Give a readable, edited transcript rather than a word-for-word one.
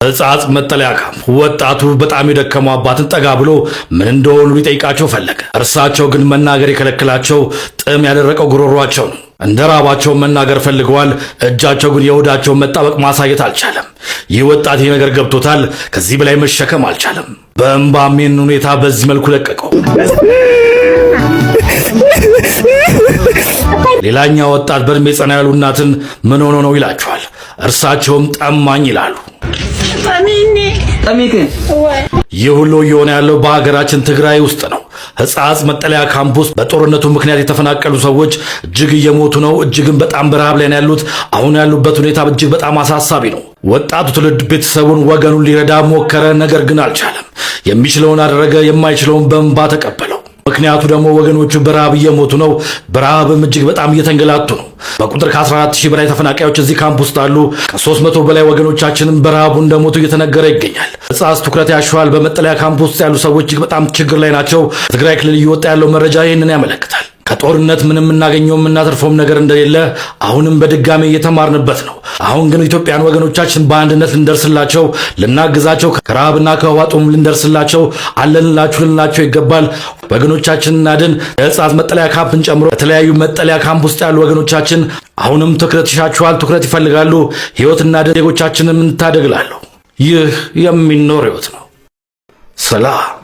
ሕፃጽ መጠለያ ካምፕ ወጣቱ በጣም የደከመው አባትን ጠጋ ብሎ ምን እንደሆኑ ሊጠይቃቸው ፈለገ። እርሳቸው ግን መናገር የከለከላቸው ጥም ያደረቀው ጉሮሯቸው ነው። እንደራባቸው መናገር ፈልገዋል። እጃቸው ግን የሆዳቸውን መጣበቅ ማሳየት አልቻለም። ይህ ወጣት ይህ ነገር ገብቶታል። ከዚህ በላይ መሸከም አልቻለም። በእንባም ይህን ሁኔታ በዚህ መልኩ ለቀቀው። ሌላኛው ወጣት በእድሜ ጸና ያሉ እናትን ምን ሆኖ ነው ይላቸዋል። እርሳቸውም ጠማኝ ይላሉ። ይህ ሁሉ እየሆነ ያለው በሀገራችን ትግራይ ውስጥ ነው። ሕፃጽ መጠለያ ካምፕ ውስጥ በጦርነቱ ምክንያት የተፈናቀሉ ሰዎች እጅግ እየሞቱ ነው። እጅግም በጣም በረሃብ ላይ ያሉት። አሁን ያሉበት ሁኔታ እጅግ በጣም አሳሳቢ ነው። ወጣቱ ትውልድ ቤተሰቡን፣ ወገኑን ሊረዳ ሞከረ፣ ነገር ግን አልቻለም። የሚችለውን አደረገ፣ የማይችለውን በእንባ ተቀበለው። ምክንያቱ ደግሞ ወገኖቹ በረሃብ እየሞቱ ነው። በረሃብም እጅግ በጣም እየተንገላቱ ነው። በቁጥር ከ14,000 በላይ ተፈናቃዮች እዚህ ካምፕ ውስጥ አሉ። ከ300 በላይ ወገኖቻችንም በረሃቡ እንደሞቱ እየተነገረ ይገኛል። ሕፃጽ ትኩረት ያሸዋል። በመጠለያ ካምፕ ውስጥ ያሉ ሰዎች እጅግ በጣም ችግር ላይ ናቸው። ትግራይ ክልል እየወጣ ያለው መረጃ ይህንን ያመለክታል። ከጦርነት ምንም የምናገኘውም የምናተርፈውም ነገር እንደሌለ አሁንም በድጋሚ እየተማርንበት ነው። አሁን ግን ኢትዮጵያን ወገኖቻችን በአንድነት ልንደርስላቸው፣ ልናግዛቸው፣ ከረሃብና ከውሃ ጦም ልንደርስላቸው፣ አለንላችሁ ልንላቸው ይገባል። ወገኖቻችንን እናድን። የሕፃጽ መጠለያ ካምፕን ጨምሮ የተለያዩ መጠለያ ካምፕ ውስጥ ያሉ ወገኖቻችን አሁንም ትኩረት ይሻቸዋል፣ ትኩረት ይፈልጋሉ። ሕይወት እናድን፣ ዜጎቻችንን እንታደግላለሁ። ይህ የሚኖር ሕይወት ነው። ሰላም